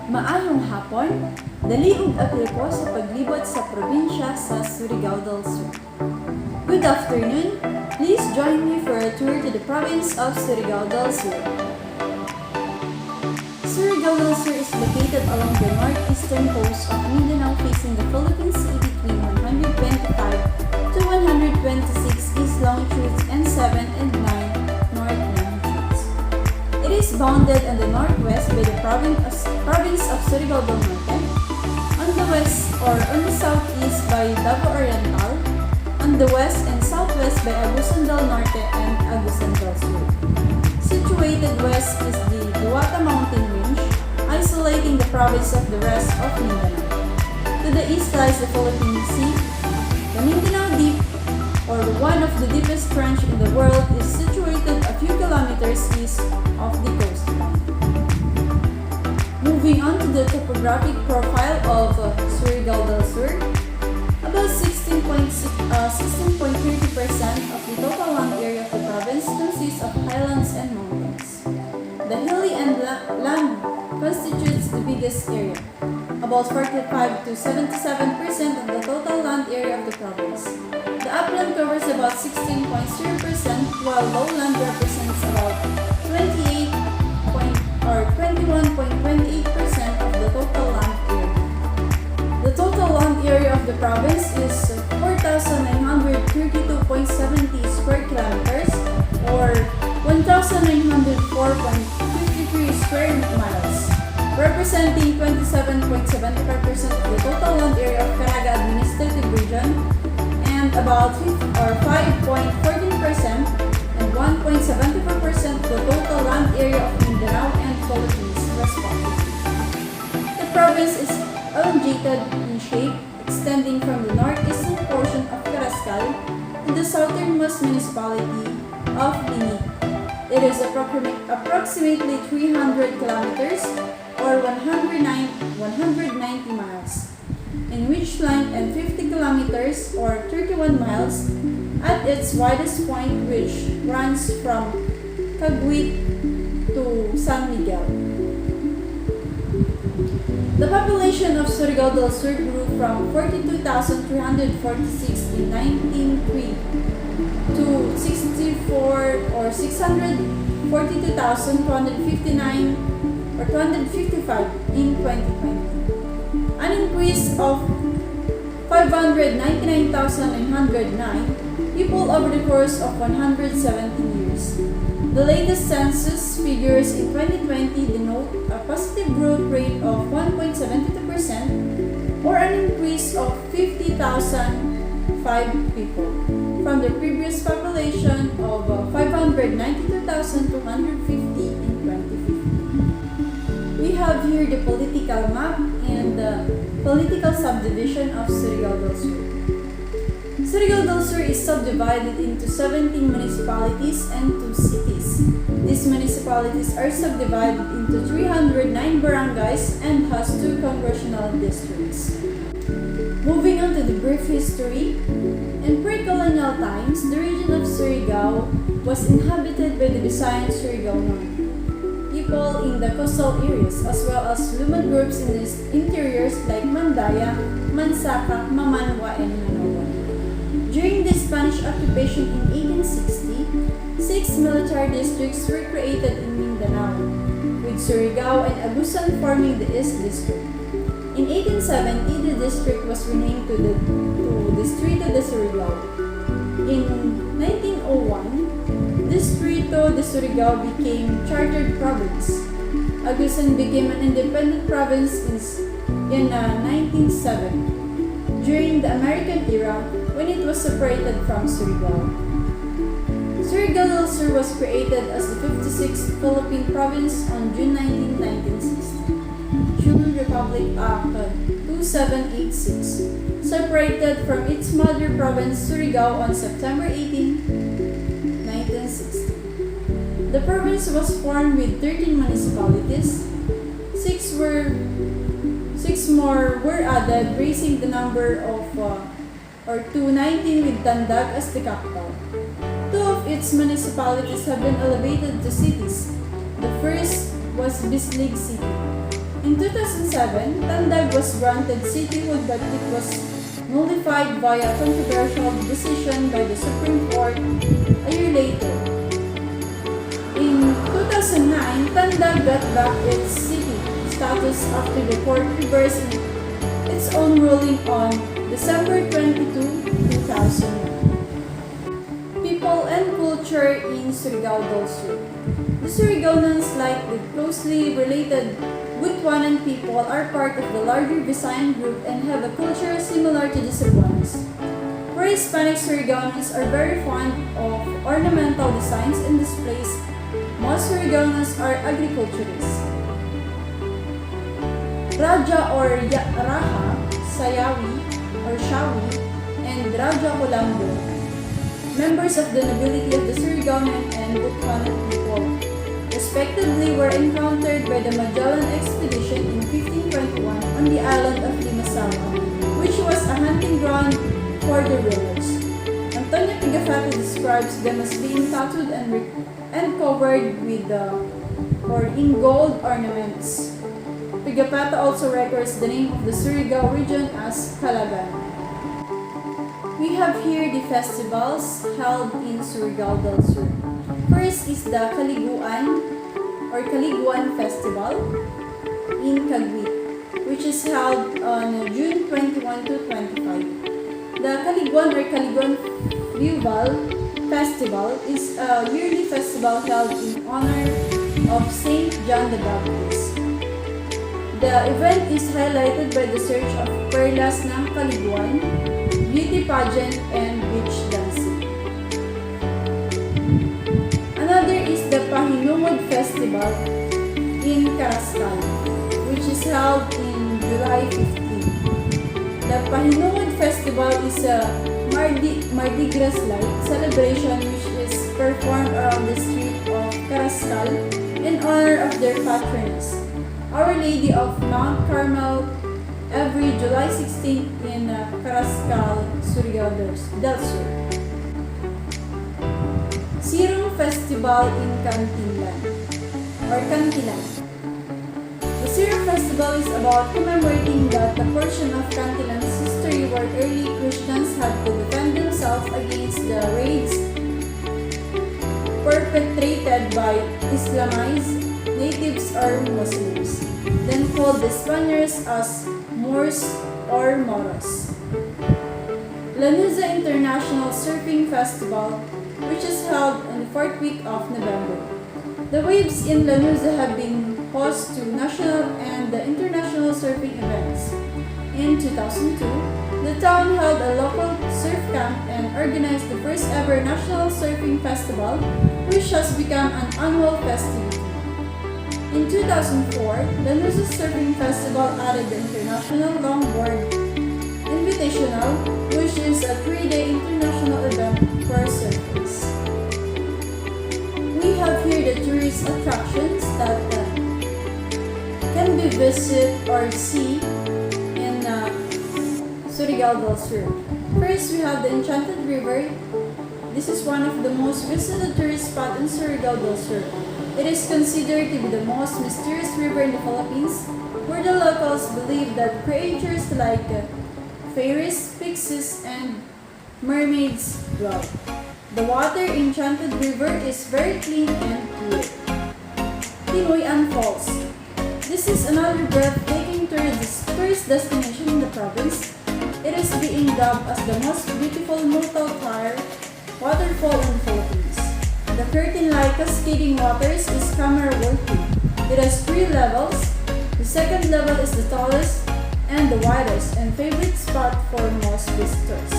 Maayong hapon, dali ug apliko sa paglibot sa probinsya sa Surigao del Sur. Good afternoon, please join me for a tour to the province of Surigao del Sur. Surigao del Sur is located along the northeastern coast of Mindanao facing the Philippine Sea between 125 to 126 east longitudes and 7 and 9 north longitudes. It is bounded on the northwest by the province of Surigao del Norte, on the west or on the southeast by Davao Oriental, on the west and southwest by Agusan del Norte and Agusan del Sur. Situated west is the Diwata Mountain Range, isolating the province of the rest of Mindanao. To the east lies the Philippine Sea. The Mindanao Deep, or one of the deepest trench in the world, is situated a few kilometers east of the coastline. Moving on to the topographic profile of Surigao del Sur, about 16.30% of the total land area of the province consists of highlands and mountains. The hilly and land constitutes the biggest area, about 45 to 77% of the total land area of the province. The upland covers about 16.0%, while lowland represents about 21.28% of the total land area. The total land area of the province is 4,932.70 square kilometers, or 1,904.53 square miles, representing 27.75% of the total land area of Caraga Administrative Region, and about 5.14% and 1.74% of the total land area of Mindanao and Philippines, respectively. The province is elongated in shape, extending from the northeastern portion of Carrascal to the southernmost municipality of Linig. It is approximately 300 kilometers or 190 miles in reach length and 50 kilometers or 31 miles at its widest point, which runs from Caguit to San Miguel. The population of Surigao del Sur grew from 42,346 in 1903 to 642,259 or 255 in 2020. An increase of 599,909 people over the course of 117 years. The latest census figures in 2020 denote a positive growth rate of 1.72% or an increase of 50,005 people from the previous population of 592,250 in 2015. We have here the political map and the political subdivision of Surigao del Sur. Surigao del Sur is subdivided into 17 municipalities and 2 cities. These municipalities are subdivided into 309 barangays and has 2 congressional districts. Moving on to the brief history, in pre-colonial times, the region of Surigao was inhabited by the Visayan Surigaonon people in the coastal areas, as well as lumad groups in the interiors like Mandaya, Mansaka, Mamanwa, and Manoan. During the Spanish occupation in 1860, 6 military districts were created in Mindanao, with Surigao and Agusan forming the East District. In 1870, the district was renamed to Distrito de Surigao. In 1901, Distrito de Surigao became chartered province. Agusan became an independent province in 1907, during the American era when it was separated from Surigao. Surigao del Sur was created as the 56th Philippine province on June 19, 1960. True Republic Act 2786, separated from its mother province Surigao on September 18, 1960. The province was formed with 13 municipalities. 6 more were added, raising the number to 19 with Tandag as the capital. 2 of its municipalities have been elevated to cities. The first was Bislig City. In 2007, Tandag was granted cityhood but it was nullified via controversial decision by the Supreme Court a year later. In 2009, Tandag got back its city status after the court reversed its own ruling on December 22, 2000. People and culture in Surigao del Sur. The Surigaonans, like the closely related Butuanan people, are part of the larger Visayan group and have a culture similar to the Cebuanos. For Hispanic Surigaonans are very fond of ornamental designs and displays. Most Surigaonans are agriculturists. Raja or Raha, Sayawi or Shawi, and Raja Colambo, members of the nobility of the Surigaonan and Butuanan people, respectively, were encountered by the Magellan expedition in 1521 on the island of Limasawa, which was a hunting ground for the rulers. Antonio Pigafetta describes them as being tattooed and covered with or in gold ornaments. Pigafetta also records the name of the Surigao region as Calagan. We have here the festivals held in Surigao del Sur. First is the Kaliguan Festival in Cagwit, which is held on June 21 to 25. The Kaliguan Fluval Festival is a yearly festival held in honor of Saint John the Baptist. The event is highlighted by the search of perlas ng Kaliguan, beauty pageant, and beach dancing. Another is the Pahinungod Festival in Carascal, which is held in July 15. The Pahinungod Festival is a Mardi Gras light celebration which is performed around the street of Carascal in honor of their patroness, Our Lady of Mount Carmel, every July 16 in Carascal, Surigao del Sur. Sirong Festival in Cantinlan. The Sirong Festival is about commemorating that the portion of Cantinlan's history where early Christians had to defend themselves against the raids perpetrated by Islamized natives or Muslims, then called the Spaniards as Moors or Moros. Lanuza International Surfing Festival, which is held on the 4th week of November. The waves in Lanuza have been host to national and international surfing events. In 2002, the town held a local surf camp and organized the first ever National Surfing Festival, which has become an annual festivity. In 2004, the Lanuza Surfing Festival added the International Longboard Invitational, which is a 3-day international event for surfers. We have here the tourist attractions that can be visited or see in Surigao del Sur. First, we have the Enchanted River. This is one of the most visited tourist spots in Surigao del Sur. It is considered to be the most mysterious river in the Philippines, where the locals believe that creatures like fairies, pixies, and mermaids dwell. The water in Enchanted River is very clean and clear. Tinoyan Falls. This is another breathtaking tourist destination in the province. It is being dubbed as the most beautiful multi-tire waterfall in the Philippines. The curtain-like cascading waters is camera-worthy. It has 3 levels. The second level is the tallest and the widest and favorite spot for most visitors.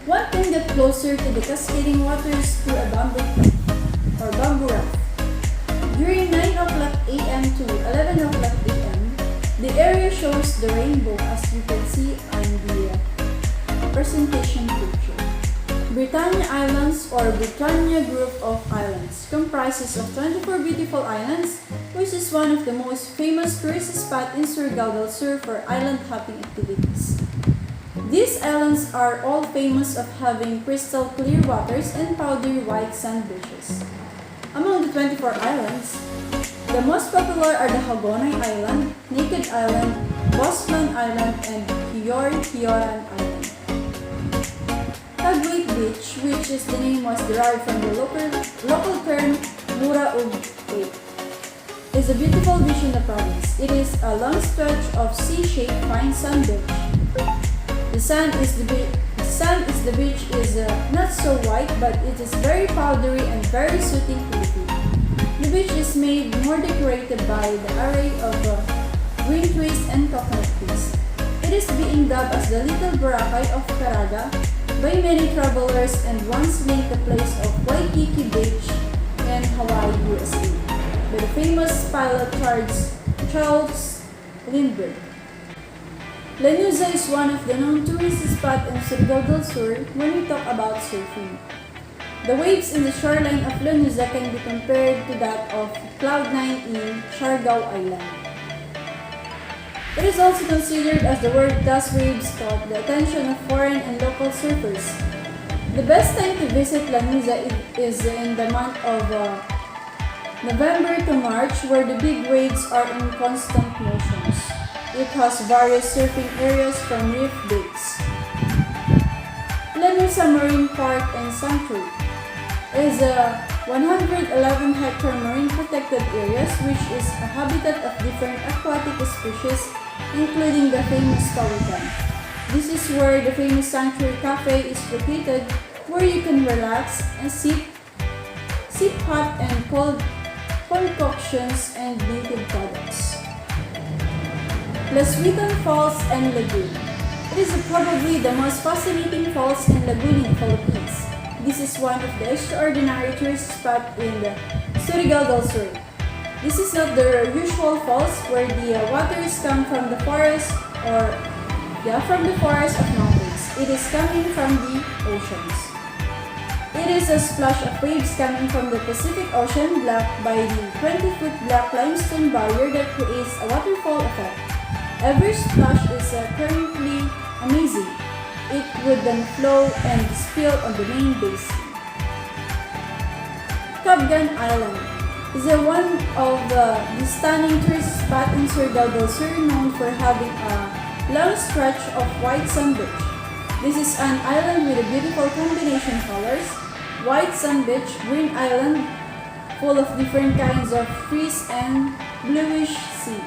One can get closer to the cascading waters through a bamboo raft. During 9 o'clock a.m. to 11 o'clock a.m., the area shows the rainbow as you can see on the presentation picture. Britannia Islands or Britannia Group of Islands comprises of 24 beautiful islands, which is one of the most famous tourist spots in Surigao del Sur for island hopping activities. These islands are all famous of having crystal clear waters and powdery white sand beaches. Among the 24 islands, The most popular are the Hagonoy Island, Naked Island, Bosman Island, and Hioran Island. Tagway Beach, which is the name was derived from the local term Mura Ug Lake, is a beautiful beach in the province. It is a long stretch of C-shaped fine sand beach. The sand is the beach is not so white, but it is very powdery and very suiting to the feet. The beach is made more decorated by the array of green trees and coconut trees. It is being dubbed as the Little Boracay of Caraga by many travelers and once linked the place of Waikiki Beach in Hawaii, USA, by the famous pilot Charles Lindbergh. Lanuza is one of the known tourist spots in Surigao del Sur when we talk about surfing. The waves in the shoreline of Lanuza can be compared to that of Cloud9 in Surigao Island. It is also considered as the world class waves caught the attention of foreign and local surfers. The best time to visit Lanuza is in the month of November to March, where the big waves are in constant motions. It has various surfing areas from reef decks. Lanuza Marine Park and Sanctuary is a 111-hectare marine protected areas which is a habitat of different aquatic species, including the famous pelican. This is where the famous Sanctuary Cafe is located, where you can relax and sip hot and cold concoctions and native products. Las Witan Falls and Lagoon. It is probably the most fascinating falls and lagoon in the Philippines. This is one of the extraordinary tourist spots in the Surigao del Sur. This is not the usual falls where the waters come from the forest of mountains. It is coming from the oceans. It is a splash of waves coming from the Pacific Ocean blocked by the 20-foot black limestone barrier that creates a waterfall effect. Every splash is currently amazing. It would then flow and spill on the main basin. Cabgan Island is one of the stunning tourist spots in Surigao del Sur, known for having a long stretch of white sand beach. This is an island with a beautiful combination colors: white sand beach, green island full of different kinds of trees, and bluish sea.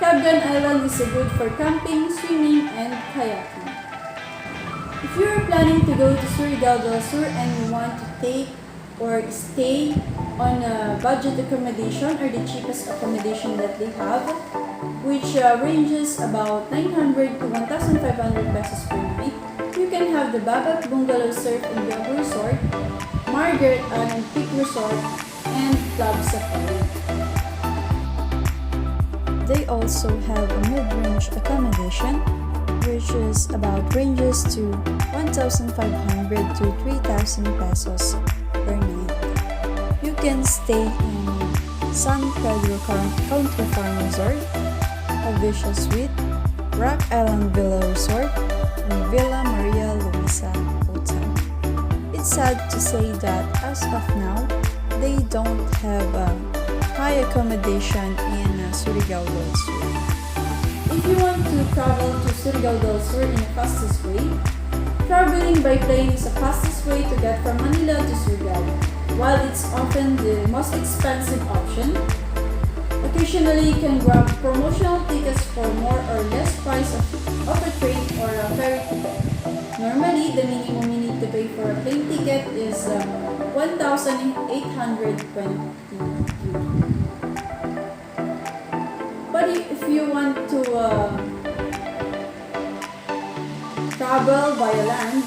Cabgan Island is good for camping, swimming, and kayaking. If you are planning to go to Surigao del Sur and you want to take or stay on a budget accommodation or the cheapest accommodation that they have, which ranges about 900 to 1,500 pesos per night, you can have the Babat Bungalow Surf and Yoga Resort, Margaret Island Peak Resort, and Club Safari. They also have a mid-range accommodation, which is about ranges to 1,500 to 3,000 pesos per night. You can stay in San Pedro Country Farm Resort, Avisha Suite, Rock Island Villa Resort, and Villa Maria Luisa Hotel. It's sad to say that as of now, they don't have a high accommodation in Surigao del Sur. If you want to travel to Surigao del Sur in the fastest way, traveling by plane is the fastest way to get from Manila to Surigao. While it's often the most expensive option, occasionally you can grab promotional tickets for more or less price of a train or a ferry ticket. Normally, the minimum you need to pay for a plane ticket is 1,820. But if you want to travel via land,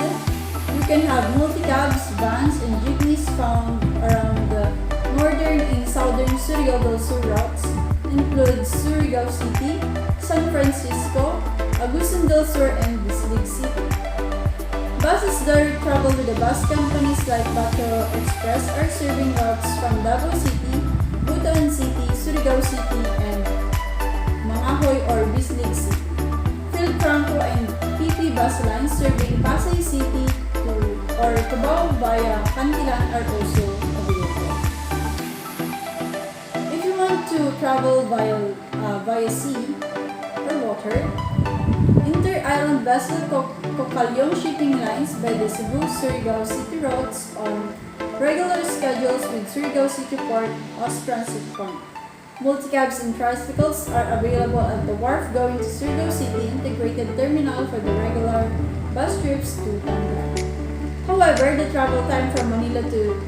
you can have multi-cabs, vans, and jeepneys found around the northern and southern Surigao del Sur routes, include Surigao City, San Francisco, Agusan del Sur, and Bislig City. Buses direct travel with the bus companies like Bato Express are serving routes from Davao City, Butuan City, Surigao City, and Mangahoy or Bislig City. Phil Franco and PP bus lines serving Pasay City or Cubao via Cantilan are also available. If you want to travel via sea or water, inter-island vessel Cocalyong shipping lines by the Cebu-Surigao City routes on regular schedules with Surigao City Port as transit point. Multicabs and tricycles are available at the wharf going to Surigao City integrated terminal for the regular bus trips to Tandan. However, the travel time from Manila to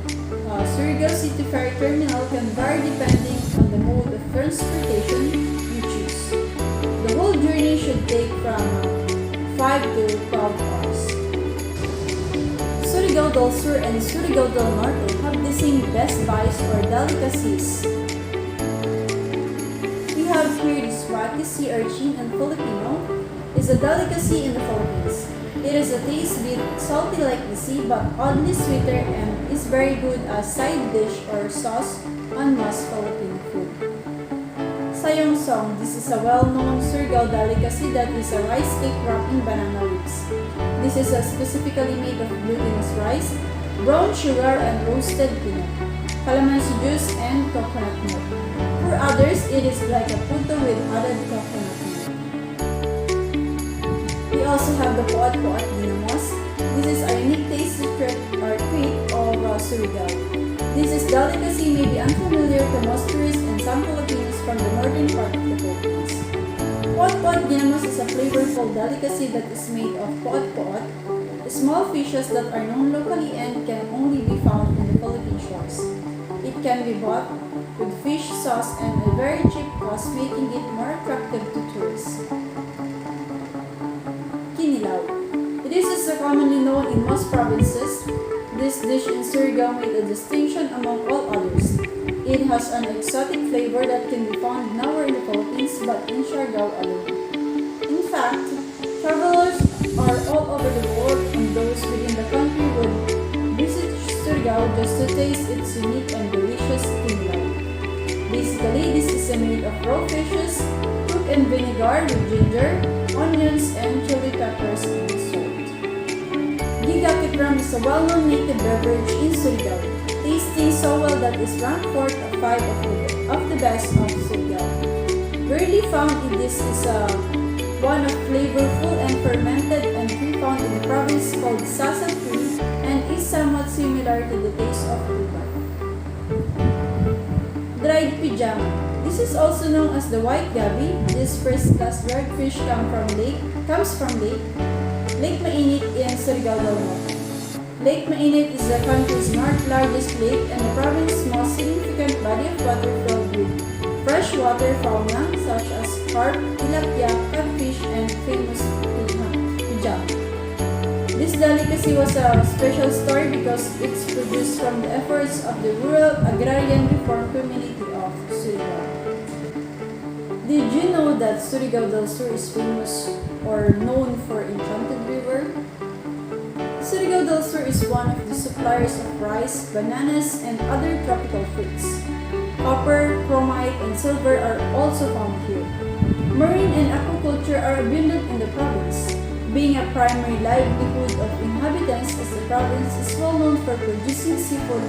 Surigao City Ferry Terminal can vary depending on the mode of transportation you choose. The whole journey should take from 5 to 12 hours. Surigao del Sur and Surigao del Norte have the same best buys or delicacies. We have here the swati sea urchin and Filipino is a delicacy in the Philippines. It is a taste bit salty like the sea but oddly sweeter and is very good as side dish or sauce on most Filipino food. Sayong song, this is a well-known Surigao delicacy that is a rice cake wrapped in banana leaves. This is specifically made of glutinous rice, brown sugar, and roasted peanut, calamansi juice, and coconut milk. For others, it is like a puto with added coconut milk. We also have the puat-puat dinamos. This is a unique taste treat of Surigao. This delicacy may be unfamiliar to most tourists and some Filipinos from the northern part of the Philippines. Puat-puat dinamos is a flavorful delicacy that is made of puat-puat, small fishes that are known locally and can only be found in the Philippine shores. It can be bought with fish sauce and a very cheap cost, making it more attractive to tourists. Kinilaw. This is commonly known in most provinces. This dish in Surigao made a distinction among all others. It has an exotic flavor that can be found nowhere in the Philippines but in Surigao alone. In fact, travelers are all over the world and those within the country would visit Surigao just to taste its unique and delicious kinilaw. Basically, this is made of raw fishes, cooked in vinegar with ginger, onions, and chili peppers and salt. Gigakipram is a well-known native beverage in Surigao, tasting so well that is ranked 4th of 5 of the best of Surigao. Rarely found in this is one of flavorful and fermented and tree found in the province called Sasa tree and is somewhat similar to the taste of ruba. Dried pijama. This is also known as the white gabi. This first-class dried fish comes from Lake Mainit in Surigao del Norte. Lake Mainit is the country's largest lake and the province's most significant body of water filled with freshwater fauna such as carp, tilapia, catfish, and famous pijama. This delicacy was a special story because it's produced from the efforts of the rural agrarian reform community of Surigao. Did you know that Surigao del Sur is famous or known for Enchanted River? Surigao del Sur is one of the suppliers of rice, bananas, and other tropical fruits. Copper, chromite, and silver are also found here. Marine and aquaculture are abundant in the province, being a primary livelihood of inhabitants as the province is well known for producing seafood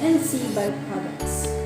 and sea byproducts.